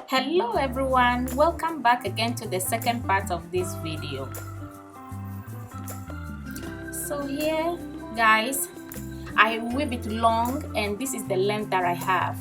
Hello everyone, welcome back again to the second part of this video. So here guys, I weave it long and this is the length that I have.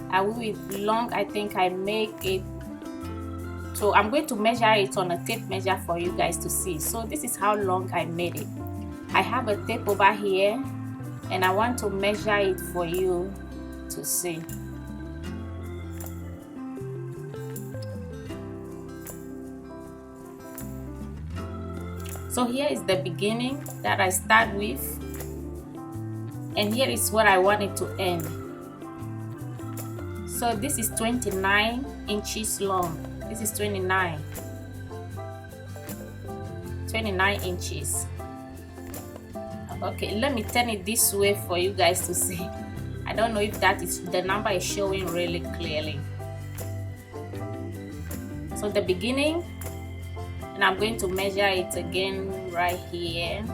I weave it long. I think I make it, so I'm going to measure it on a tape measure for you guys to see. So this is how long I made it. I have a tape over here and I want to measure it for you to see. So here is the beginning that I start with, and here is what I want it to end. So this is 29 inches long. This is 29 inches. Okay, let me turn it this way for you guys to see. I don't know if that is the number is showing really clearly. So the beginning, and I'm going to measure it again right here.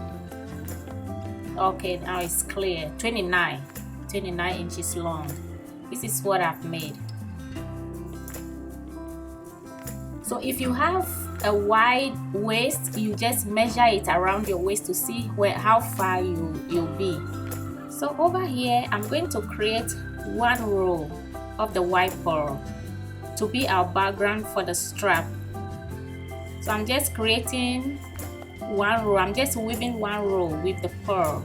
Okay, now it's clear. 29 inches long. This is what I've made. So if you have a wide waist, you just measure it around your waist to see how far you'll be. So over here, I'm going to create one row of the white pearl to be our background for the strap. So I'm just creating one row. I'm just weaving one row with the pearl.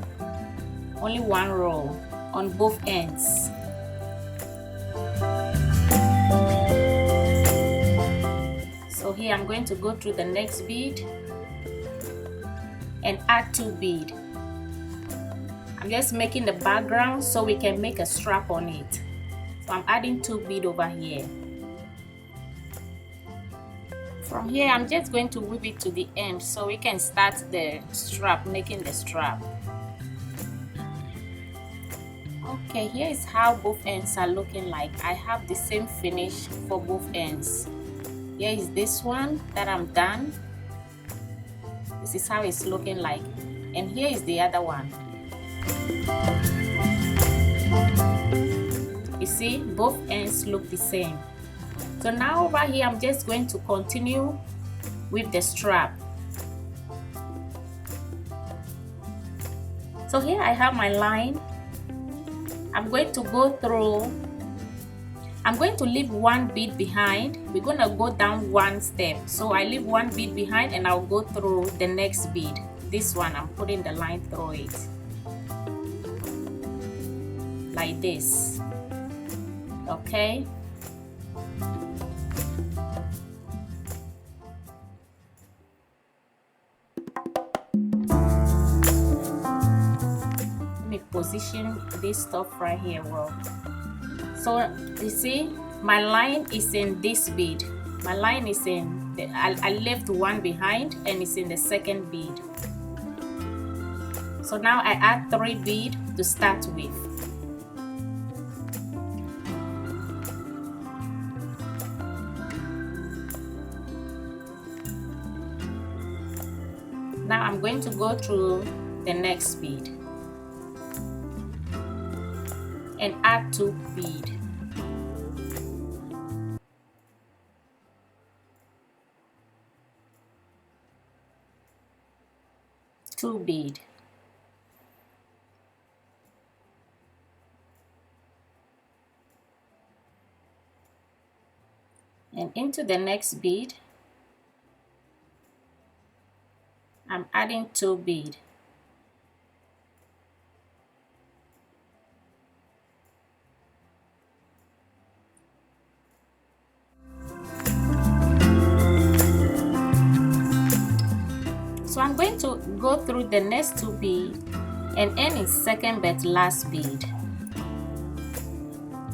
Only one row on both ends. So here I'm going to go through the next bead and add 2 beads. I'm just making the background so we can make a strap on it. So I'm adding 2 beads over here. From here, I'm just going to weave it to the end so we can start the strap, making the strap. Okay, here is how both ends are looking like. I have the same finish for both ends. Here is this one that I'm done. This is how it's looking like. And here is the other one. You see, both ends look the same. So now over here, I'm just going to continue with the strap. So here I have my line. I'm going to go through. I'm going to leave 1 bead behind. We're going to go down 1 step. So I leave 1 bead behind and I'll go through the next bead. This one, I'm putting the line through it. Like this. Okay. Position this stuff right here well. So you see, my line is in this bead. My line is in I left 1 behind and it's in the second bead. So now I add 3 beads to start with. Now I'm going to go through the next bead and add 2 beads. Two bead. And into the next bead, I'm adding 2 bead. So I'm going to go through the next 2 beads and end in second but last bead.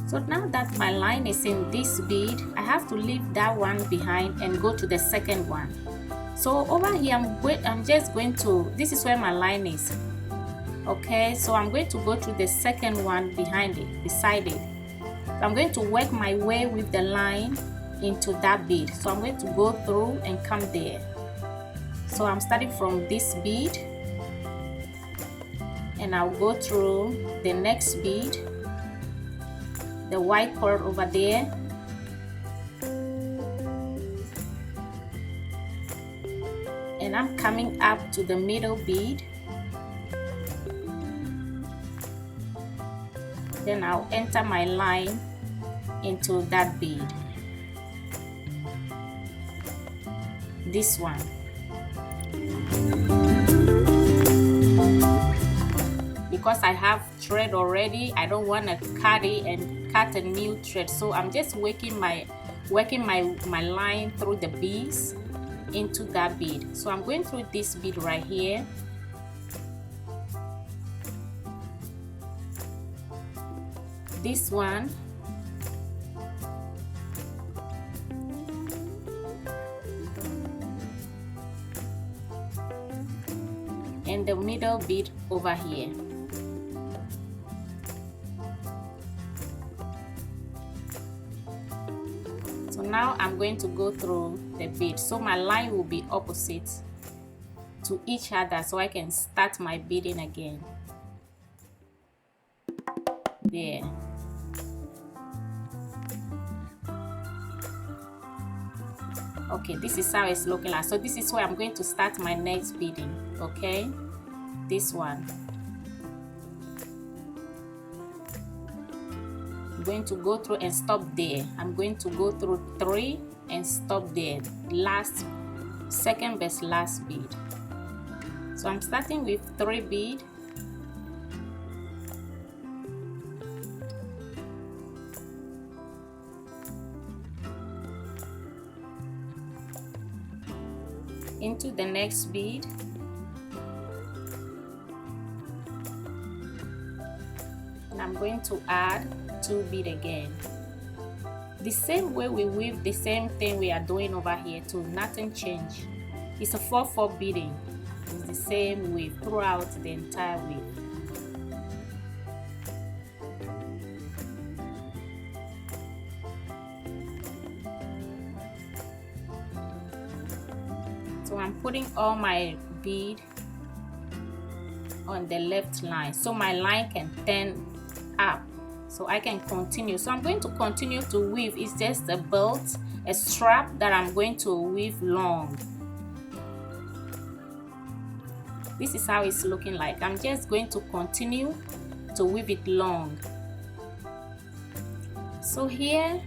So now that my line is in this bead, I have to leave that one behind and go to the second one. So over here, I'm just going to, this is where my line is. Okay, so I'm going to go to the second one behind it, beside it. So I'm going to work my way with the line into that bead. So I'm going to go through and come there. So I'm starting from this bead and I'll go through the next bead, the white pearl over there, and I'm coming up to the middle bead. Then I'll enter my line into that bead, this one. Because I have thread already, I don't want to cut it and cut a new thread, so I'm just working my line through the beads into that bead. So I'm going through this bead right here, this one, and the middle bead over here. So now I'm going to go through the bead, so my line will be opposite to each other, so I can start my beading again. There. Okay, this is how it's looking like. So this is where I'm going to start my next beading. Okay, this one. I'm going to go through and stop there. I'm going to go through 3 and stop there. Last, second best last bead. So I'm starting with 3 bead. Into the next bead, and I'm going to add 2 bead again. The same way we weave, the same thing we are doing over here too, nothing changed. It's a 4/4 beading. It's the same weave throughout the entire weave. So I'm putting all my bead on the left line, so my line can turn up, so I can continue. So I'm going to continue to weave. It's just a belt, a strap that I'm going to weave long. This is how it's looking like. I'm just going to continue to weave it long. So here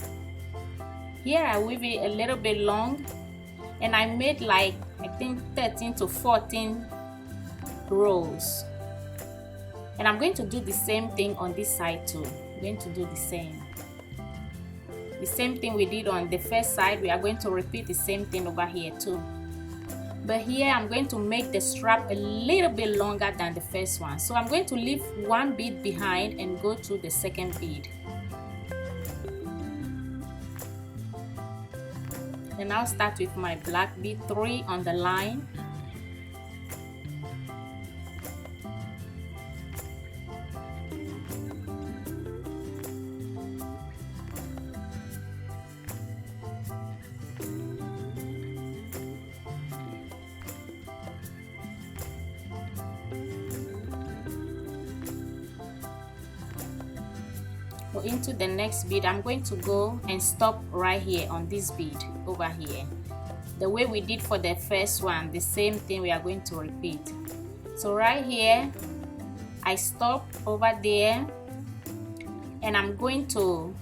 I weave it a little bit long, and I made like, I think 13 to 14 rows. And I'm going to do the same thing on this side too. I'm going to do the same thing we did on the first side. We are going to repeat the same thing over here too. But here I'm going to make the strap a little bit longer than the first one. So I'm going to leave 1 bead behind and go to the second bead. And I'll start with my black bead, 3 on the line. Go into the next bead. I'm going to go and stop right here on this bead over here. The way we did for the first one, the same thing we are going to repeat. So right here, I stop over there, and I'm going to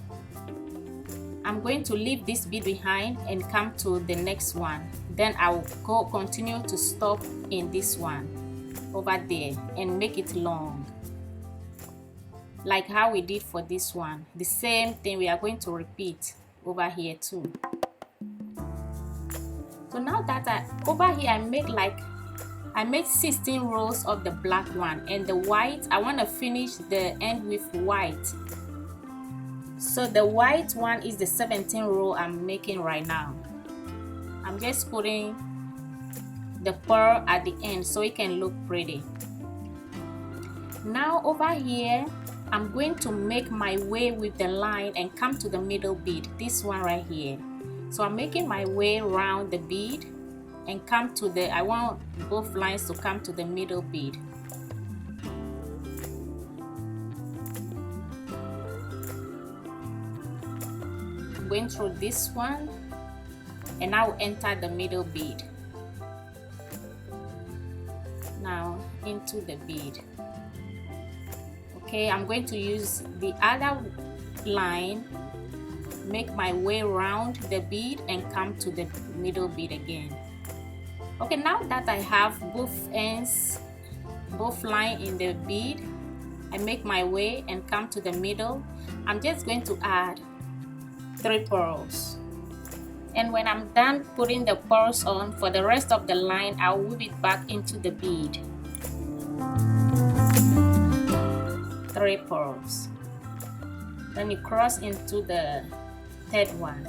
leave this bead behind and come to the next one. Then I'll continue to stop in this one over there and make it long, like how we did for this one. The same thing we are going to repeat over here too. So now that over here I made 16 rows of the black one, and the white, I want to finish the end with white. So the white one is the 17th row I'm making right now. I'm just putting the pearl at the end so it can look pretty. Now over here, I'm going to make my way with the line and come to the middle bead, this one right here. So I'm making my way around the bead and come to the, I want both lines to come to the middle bead. Going through this one, and I'll enter the middle bead. into the bead. Okay, I'm going to use the other line, make my way around the bead and come to the middle bead again. Okay, now that I have both ends, both line in the bead, I make my way and come to the middle. I'm just going to add 3 pearls. And when I'm done putting the pearls on, for the rest of the line, I'll weave it back into the bead. 3 pearls. Then you cross into the third one.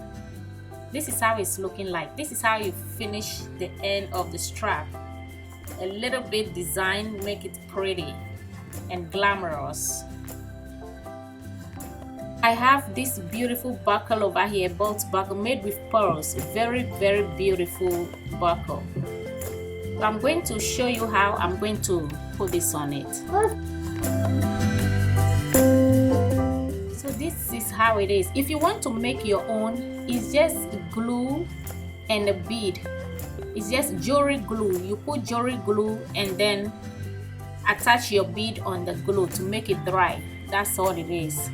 This is how it's looking like. This is how you finish the end of the strap. A little bit design, make it pretty and glamorous. I have this beautiful buckle over here, belt buckle made with pearls. Very, very beautiful buckle. So I'm going to show you how I'm going to put this on it. So this is how it is. If you want to make your own, it's just glue and a bead. It's just jewelry glue. You put jewelry glue and then attach your bead on the glue to make it dry. That's all it is.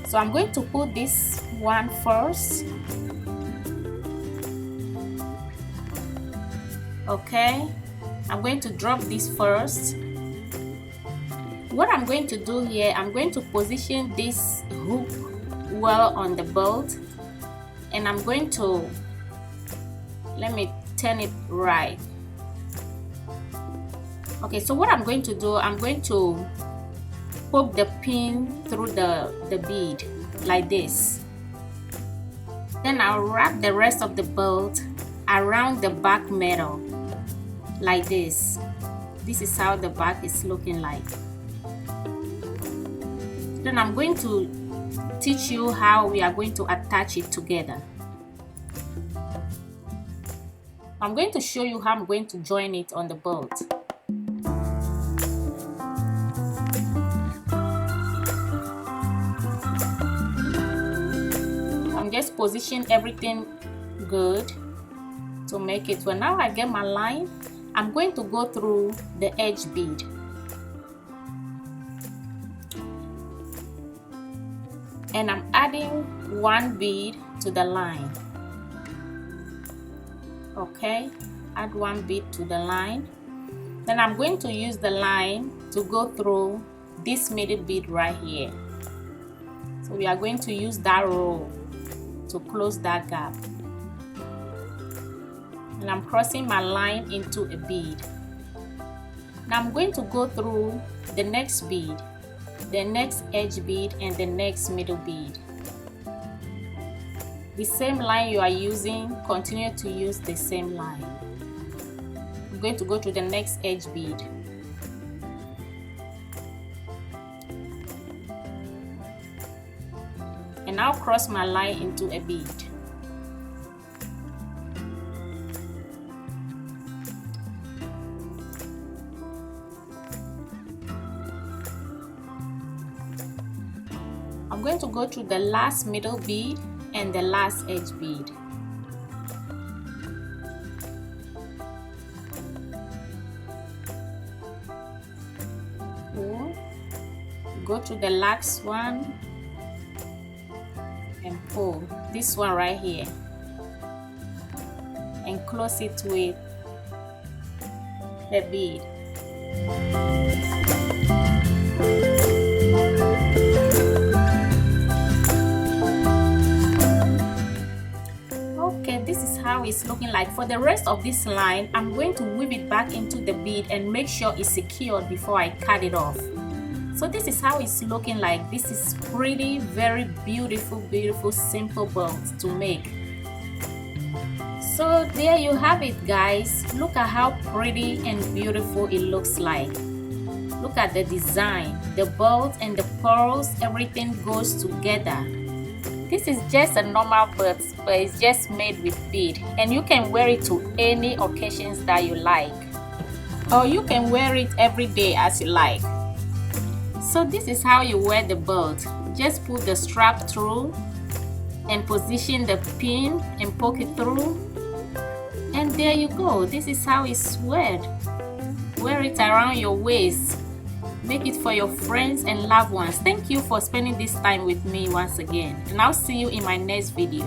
So I'm going to put this one first. Okay, I'm going to drop this first. What I'm going to do here, I'm going to position this hook well on the belt, and I'm going to, let me turn it right. Okay, so what I'm going to do, I'm going to poke the pin through the bead like this. Then I'll wrap the rest of the belt around the back metal like this. This is how the back is looking like. Then I'm going to teach you how we are going to attach it together. I'm going to show you how I'm going to join it on the belt. I'm just position everything good to make it. Well, now I get my line, I'm going to go through the edge bead. And I'm adding 1 bead to the line. Okay, add 1 bead to the line. Then I'm going to use the line to go through this middle bead right here. So we are going to use that row to close that gap. And I'm crossing my line into a bead. Now I'm going to go through the next bead, the next edge bead, and the next middle bead. The same line you are using, continue to use the same line. I'm going to go to the next edge bead. And now cross my line into a bead. I'm going to go through the last middle bead and the last edge bead. Go to the last one and pull this one right here and close it with the bead. Okay, this is how it's looking like. For the rest of this line, I'm going to weave it back into the bead and make sure it's secured before I cut it off. So this is how it's looking like. This is pretty, very beautiful simple belt to make. So there you have it, guys. Look at how pretty and beautiful it looks like. Look at the design, the belt and the pearls, everything goes together. This is just a normal belt, but it's just made with bead, and you can wear it to any occasions that you like, or you can wear it every day as you like. So this is how you wear the belt. Just put the strap through and position the pin and poke it through, and there you go. This is how it's worn. Wear it around your waist. Make it for your friends and loved ones. Thank you for spending this time with me once again, and I'll see you in my next video.